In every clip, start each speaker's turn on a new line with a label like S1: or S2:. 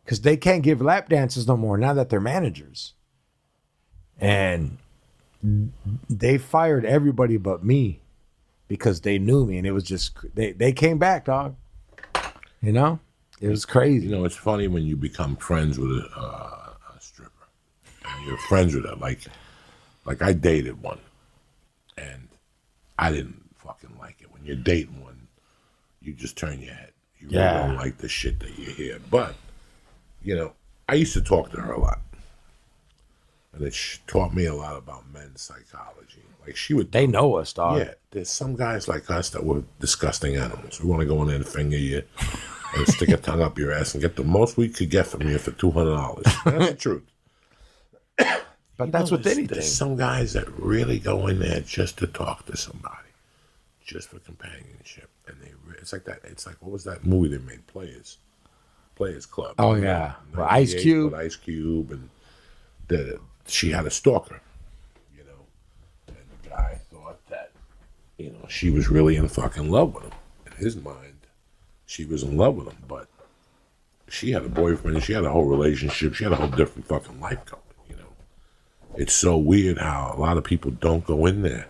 S1: because they can't give lap dances no more now that they're managers. And they fired everybody but me because they knew me, and it was just they came back, dog. You know, it was crazy.
S2: You know, it's funny when you become friends with a stripper, and you're friends with her. Like I dated one, and I didn't fucking like it. When you're dating one, you just turn your head. You really don't like the shit that you hear. But you know, I used to talk to her a lot. And it taught me a lot about men's psychology. Like she would.
S1: They know us, dog.
S2: Yeah, there's some guys like us that were disgusting animals. We want to go in there and finger you and stick a tongue up your ass and get the most we could get from you for $200. That's the truth.
S1: But that's with anything.
S2: There's some guys that really go in there just to talk to somebody, just for companionship, and it's like that. It's like, what was that movie they made? Players Club.
S1: Oh yeah, well, Ice Cube.
S2: Ice Cube, and she had a stalker, you know, and the guy thought that, you know, she was really in fucking love with him. In his mind, she was in love with him, but she had a boyfriend, she had a whole relationship, she had a whole different fucking life going, you know. It's so weird how a lot of people don't go in there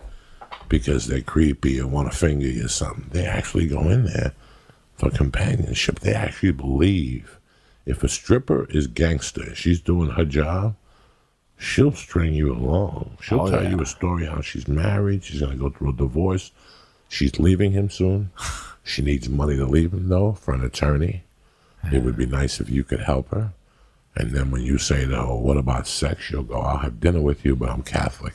S2: because they're creepy or want to finger you or something. They actually go in there for companionship. They actually believe if a stripper is gangster, she's doing her job, she'll string you along. She'll tell you a story how she's married. She's going to go through a divorce. She's leaving him soon. She needs money to leave him, though, for an attorney. It would be nice if you could help her. And then when you say, no, what about sex? She'll go, I'll have dinner with you, but I'm Catholic.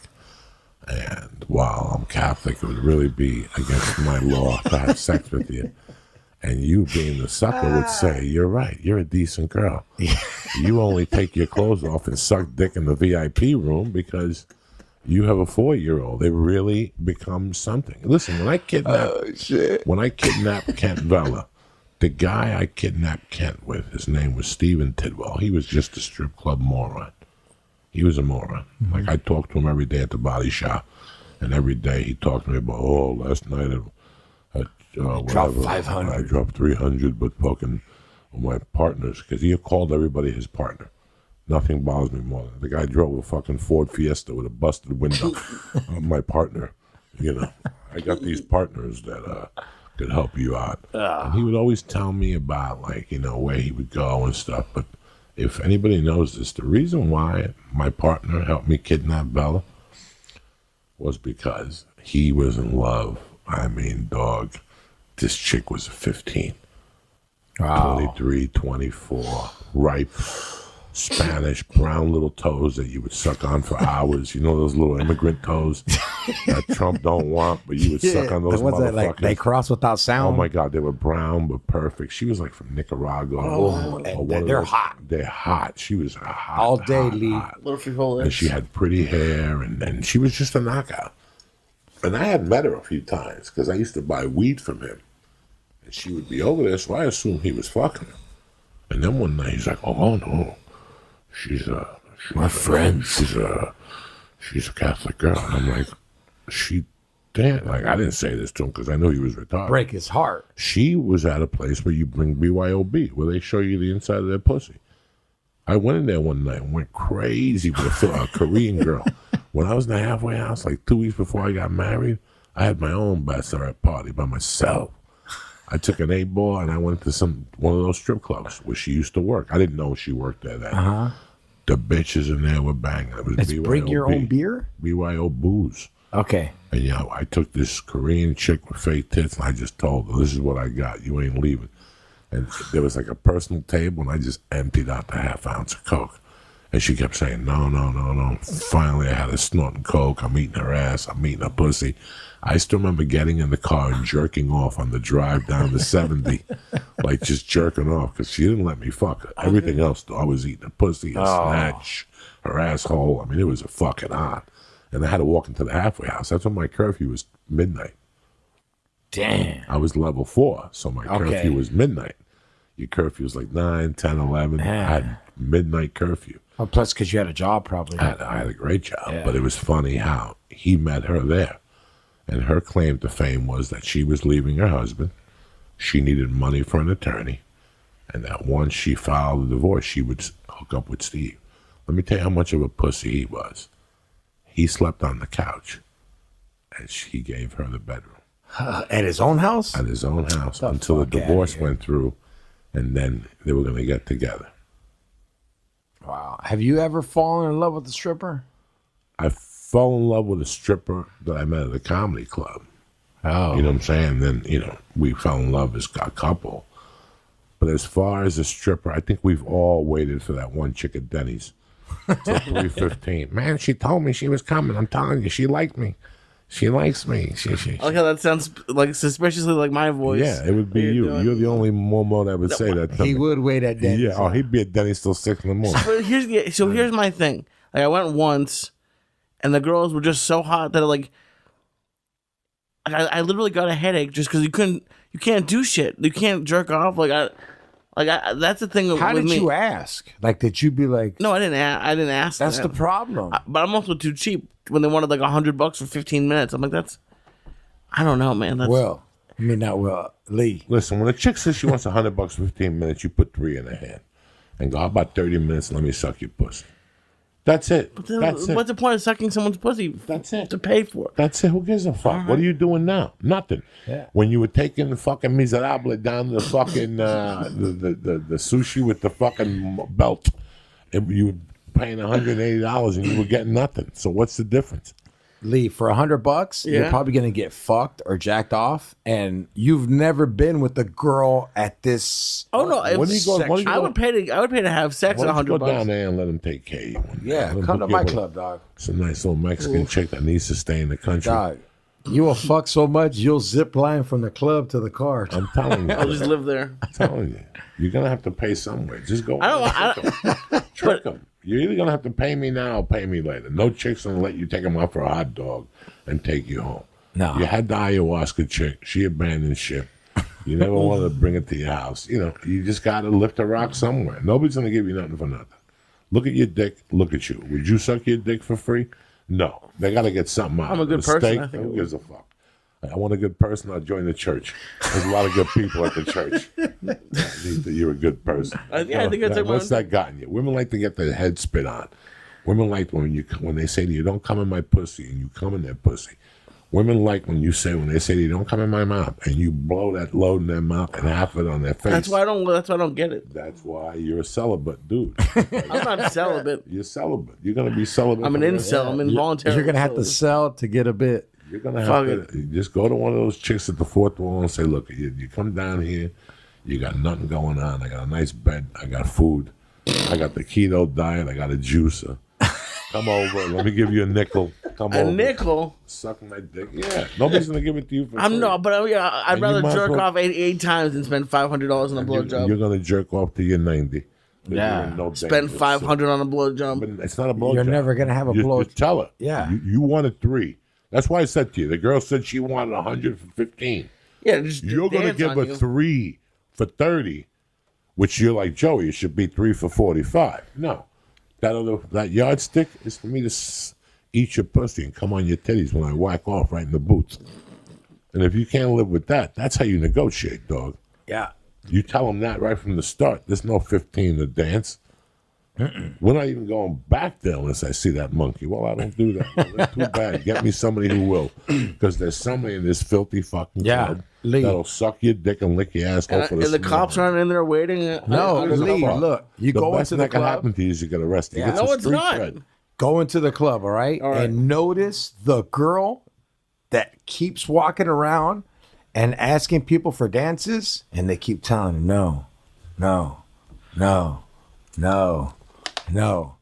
S2: And while I'm Catholic, it would really be against my law to have sex with you. And you, being the sucker, would say, you're right, you're a decent girl. You only take your clothes off and suck dick in the VIP room because you have a 4-year-old. They really become something. Listen, when I kidnapped Kent Vela, the guy I kidnapped Kent with, his name was Stephen Tidwell. He was just a strip club moron. He was a moron. Mm-hmm. Like, I talked to him every day at the body shop, and every day he talked to me about, last night
S1: dropped 500.
S2: I dropped 300, but fucking my partners, because he called everybody his partner. Nothing bothers me more than the guy drove a fucking Ford Fiesta with a busted window. My partner, you know, I got these partners that could help you out. And he would always tell me about, like, you know, where he would go and stuff. But if anybody knows this, the reason why my partner helped me kidnap Bella was because he was in love. I mean, dog. This chick was 15, 23, 24, ripe, Spanish, brown little toes that you would suck on for hours. You know those little immigrant toes that Trump don't want, but you would suck on those motherfuckers. Like,
S1: they cross without sound?
S2: Oh, my God. They were brown but perfect. She was like from Nicaragua.
S1: They're hot.
S2: They're hot. She was hot.
S1: All day, Lee.
S2: And she had pretty hair, and she was just a knockout. And I had met her a few times because I used to buy weed from him. And she would be over there, so I assumed he was fucking her. And then one night he's like, oh no, she's my friend. She's a Catholic girl. And I'm like, like, I didn't say this to him because I knew he was retarded.
S1: Break his heart.
S2: She was at a place where you bring BYOB, where they show you the inside of their pussy. I went in there one night and went crazy with a Korean girl. When I was in the halfway house, like 2 weeks before I got married, I had my own bachelorette party by myself. I took an 8-ball and I went to one of those strip clubs where she used to work. I didn't know she worked there then. The bitches in there were banging. It was BYOB.
S1: Bring your own beer?
S2: BYO booze.
S1: Okay.
S2: And, you know, I took this Korean chick with fake tits and I just told her, this is what I got. You ain't leaving. And there was like a personal table and I just emptied out the half ounce of Coke. And she kept saying, no. Finally, I had a snorting Coke. I'm eating her ass. I'm eating her pussy. I still remember getting in the car and jerking off on the drive down to 70, like just jerking off because she didn't let me fuck her. Everything else, I was eating her pussy, her snatch, her asshole. I mean, it was a fucking hot. And I had to walk into the halfway house. That's when my curfew was midnight.
S1: Damn.
S2: I was level 4, so my curfew was midnight. Your curfew was like 9, 10, 11. I had midnight curfew.
S1: Oh, plus because you had a job probably.
S2: I had a great job, but it was funny how he met her there. And her claim to fame was that she was leaving her husband. She needed money for an attorney. And that once she filed a divorce, she would hook up with Steve. Let me tell you how much of a pussy he was. He slept on the couch, and she gave her the bedroom.
S1: At his own house?
S2: At his own house until the divorce went through, and then they were going to get together.
S1: Wow. Have you ever fallen in love with a stripper?
S2: I fell in love with a stripper that I met at a comedy club.
S1: Oh.
S2: You know what I'm saying? Then, we fell in love as a couple. But as far as a stripper, I think we've all waited for that one chick at Denny's till 3:15. Man, she told me she was coming. I'm telling you, she liked me. She likes me. She.
S3: I like how that sounds like suspiciously like my voice.
S2: Yeah, it would be you. You're the only Momo that would say that to
S1: He
S2: me.
S1: would wait at Denny's.
S2: Yeah, he'd be at Denny's till 6 in the morning.
S3: But here's my thing. Like I went once, and the girls were just so hot that I literally got a headache just because you can't do shit. You can't jerk off. That's the thing.
S1: How
S3: with
S1: did
S3: me.
S1: you ask? Like, did you be like?
S3: No, I didn't. I didn't ask.
S1: That's
S3: them.
S1: the problem.
S3: But I'm also too cheap. When they wanted like $100 for 15 minutes, I'm like, I don't know, man. That's,
S1: Lee.
S2: Listen, when a chick says she wants $100 for 15 minutes, you put 3 in her hand and go, how about 30 minutes and let me suck your pussy? That's it.
S3: But then,
S2: That's it.
S3: what's the point of sucking someone's pussy?
S2: That's it.
S3: To pay for.
S2: That's it. Who gives a fuck? What are you doing now? Nothing.
S1: Yeah.
S2: When you were taking the fucking miserable down the fucking the sushi with the fucking belt, and you were paying $180 and you were getting nothing. So what's the difference?
S1: Lee, for $100, you're
S3: Yeah.
S1: probably gonna get fucked or jacked off, and you've never been with a girl at this.
S3: Oh no!
S2: When do you go- when do you
S3: I
S2: go-
S3: would pay to have sex
S2: Why
S3: at
S2: don't you go down
S3: $100.
S2: there and let them take care of you? One day?
S1: Yeah,
S2: Let 'em
S1: come to
S2: hook you
S1: my
S2: up with
S1: club, dog.
S2: It's a nice little Mexican chick that needs to stay in the country.
S1: Dog, you will fuck so much you'll zip line from the club to the car.
S2: I'm telling you.
S3: I'll just live there.
S2: I'm telling you. You're going to have to pay somewhere. Just go.
S3: I don't.
S2: Trick them. You're either going to have to pay me now or pay me later. No chick's going to let you take them out for a hot dog and take you home.
S1: No.
S2: You had the ayahuasca chick. She abandoned ship. You never wanted to bring it to your house. You just got to lift a rock somewhere. Nobody's going to give you nothing for nothing. Look at your dick. Look at you. Would you suck your dick for free? No. They got to get something out
S3: I'm a
S2: of it.
S3: good person,
S2: Steak,
S3: I think I
S2: who
S3: would.
S2: gives a fuck? I want a good person. I'll join the church. There's a lot of good people at the church. You're a good person.
S3: I think that's
S2: What's that gotten you? Women like to get their head spit on. Women like when they say to you, "Don't come in my pussy," and you come in their pussy. Women like when they say to you, "Don't come in my mouth," and you blow that load in their mouth and half it on their face.
S3: That's why I don't get it.
S2: That's why you're a celibate, dude.
S3: I'm not celibate.
S2: You're celibate. You're gonna be celibate.
S3: I'm an
S2: for the rest-
S3: incel. I'm involuntary.
S1: You're gonna have to sell to get a bit.
S2: You're gonna
S3: Fuck
S2: have to just go to one of those chicks at the fourth wall and say, "Look, you come down here. You got nothing going on. I got a nice bed. I got food. I got the keto diet. I got a juicer. Come over. Let me give you a nickel. Come
S3: A
S2: over.
S3: nickel.
S2: Suck my dick. Yeah, nobody's gonna give it to you for
S3: I'm
S2: free.
S3: not, but I'd
S2: And you
S3: rather
S2: might as
S3: jerk
S2: well-
S3: off eight times than spend $500 on a
S2: You're
S3: blowjob.
S2: gonna jerk off till you're 90. But
S1: Yeah.
S2: you're in no
S3: Spend
S2: danger.
S3: $500 on a blowjob.
S2: But it's not a blowjob.
S1: You're never gonna have a blow.
S2: Just tell her.
S1: Yeah.
S2: You wanted 3. That's why I said to you. The girl said she wanted 100 for 15.
S3: Yeah, just
S2: You're going to
S3: dance
S2: give
S3: on
S2: her
S3: you.
S2: 3 for 30, which you're like, Joey, it should be 3 for 45. No. That yardstick is for me to eat your pussy and come on your titties when I whack off right in the boots. And if you can't live with that, that's how you negotiate, dog.
S1: Yeah.
S2: You tell them that right from the start. There's no 15 to dance. We're not even going back there unless I see that monkey. Well, I don't do that. Well, that's too bad. Get me somebody who will. Because there's somebody in this filthy fucking club
S1: Lee.
S2: that'll suck your dick and lick your asshole
S3: And,
S2: for
S3: and the cops aren't in there waiting.
S1: No,
S3: I-
S1: Lee, look, you
S2: the
S1: go
S2: best
S1: into
S2: thing
S1: the
S2: that can
S1: club.
S2: happen to you is you get arrested. You
S1: Yeah.
S2: get some
S3: No, it's
S2: street
S3: not.
S2: cred.
S1: Go into the club, all right?
S3: right.
S1: And notice the girl that keeps walking around and asking people for dances, and they keep telling her, no, no, no, no, no.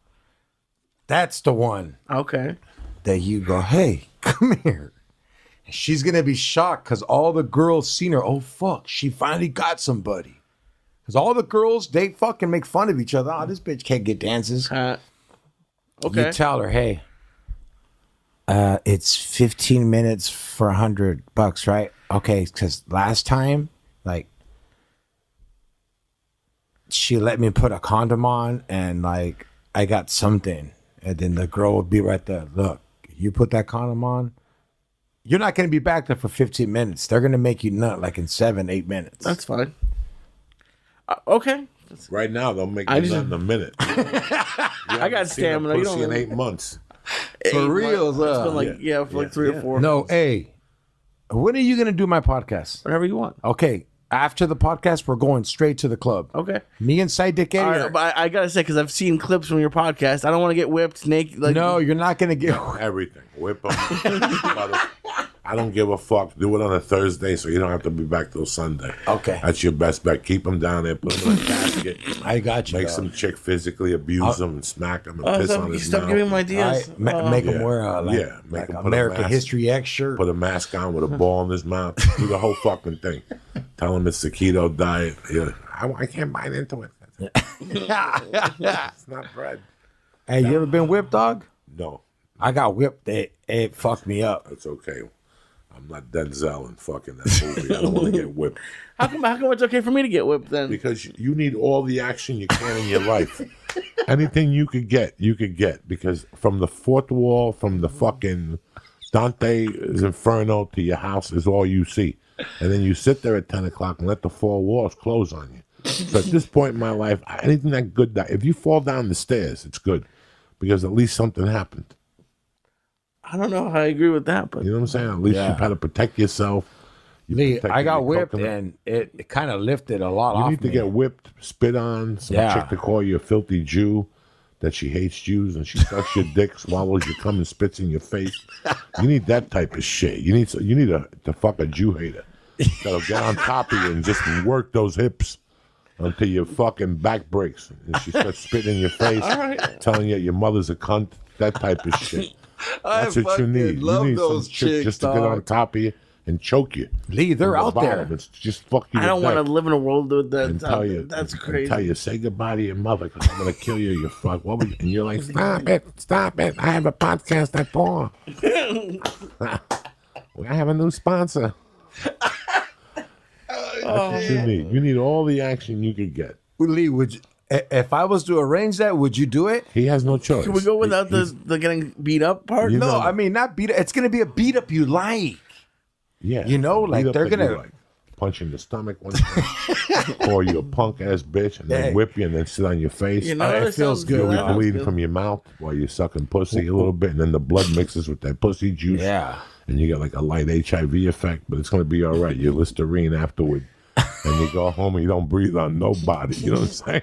S1: That's the one
S3: Okay.
S1: that you go, hey, come here. And she's going to be shocked because all the girls seen her. Oh, fuck, she finally got somebody. Because all the girls, they fucking make fun of each other. Oh, this bitch can't get dances.
S3: Okay.
S1: You tell her, hey, it's 15 minutes for $100, right? Okay, because last time, like, she let me put a condom on and, like, I got something. And then the girl would be right there. Look, you put that condom on, you're not going to be back there for 15 minutes. They're going to make you nut, like, in 7-8 minutes.
S3: That's fine. Okay.
S2: Right now, they'll make
S3: I
S2: that
S3: just-
S2: in a minute.
S3: I got stamina. You
S2: Pussy
S3: don't
S2: in 8 months.
S1: For real,
S3: It's been like for like 3 or 4.
S1: No, hey, when are you gonna do my podcast?
S3: Whatever you want.
S1: Okay, after the podcast, we're going straight to the club.
S3: Okay.
S1: Me and Syatt Dick Eddie.
S3: All right, but I gotta say, because I've seen clips from your podcast, I don't want to get whipped naked. Like,
S1: No, you're not gonna get.
S2: Everything. Whip them. I don't give a fuck. Do it on a Thursday so you don't have to be back till Sunday.
S1: Okay.
S2: That's your best bet. Keep them down there. Put them in a casket.
S1: I got you.
S2: Make
S1: dog.
S2: some chick physically abuse them and smack them and piss
S3: so
S2: on
S3: you
S2: his
S3: stop
S2: mouth.
S3: giving him
S1: I,
S3: ideas.
S1: make him
S2: Yeah.
S1: wear
S2: Make
S1: like
S2: him put a
S1: American
S2: mask.
S1: History X shirt.
S2: Put a mask on with a ball in his mouth. Do the whole fucking thing. Tell him it's the keto diet. Yeah. I can't bite into it. It's not bread.
S1: Hey, you ever been whipped, dog?
S2: No,
S1: I got whipped. It fucked me up.
S2: it's okay. I'm not Denzel in fucking that movie. I don't want to get whipped.
S3: How come it's okay for me to get whipped then?
S2: Because you need all the action you can in your life. Anything you could get, because from the fourth wall, from the fucking Dante's Inferno to your house is all you see. And then you sit there at 10 o'clock and let the four walls close on you. So at this point in my life, anything that good, if you fall down the stairs, it's good. Because at least something happened.
S3: I don't know how I agree with that, but
S2: You know what I'm saying? At least
S1: Yeah.
S2: you've had to protect yourself. You
S1: Lee,
S2: protected
S1: I got
S2: your
S1: whipped
S2: coconut.
S1: and it kind of lifted a lot
S2: You
S1: off
S2: need to
S1: me.
S2: get whipped, spit on, some
S1: Yeah.
S2: chick to call you a filthy Jew, that she hates Jews and she sucks your dick, swallows your cum and spits in your face. You need that type of shit. You need to fuck a Jew hater. That'll get on top of you and just work those hips until your fucking back breaks. And she starts spitting in your face, telling you your mother's a cunt, that type of shit. That's what you need. You need some chick just to get on top of you and choke you.
S1: Lee, they're
S2: From the
S1: out there.
S2: bottom. It's just fuck you.
S3: I don't want to
S2: to
S3: live in a world with that.
S2: and tell you
S3: That's
S2: and
S3: crazy.
S2: tell you say goodbye to your mother because I'm gonna kill you. You fuck. What would you? And you're like, stop it! I have a podcast at 4. I have a new sponsor. That's what you need. You need all the action you could get.
S1: Lee, would you, if I was to arrange that, would you do it?
S2: He has no choice.
S3: Can we go without
S2: He's-
S3: the getting beat up part?
S2: You
S1: No,
S2: know-
S1: I mean not beat. It's gonna be a beat up you like.
S2: Yeah,
S1: You know, like,
S2: beat up
S1: they're
S2: that you
S1: gonna-
S2: like. Punch you in the stomach one time, call you a punk ass bitch, and then
S1: Hey.
S2: whip you and then sit on your face.
S3: You know,
S1: It
S3: that
S1: feels
S3: sounds
S1: good.
S2: You'll be
S3: That sounds
S2: bleeding
S3: good.
S2: from your mouth while you're sucking pussy a little bit, and then the blood mixes with that pussy juice.
S1: Yeah.
S2: And you get like a light HIV effect, but it's going to be all right. You Listerine afterward, and you go home and you don't breathe on nobody. You know what I'm saying?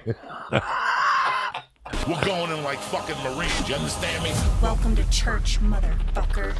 S4: We're going in like fucking Marines, you understand me?
S5: Welcome to church, motherfucker.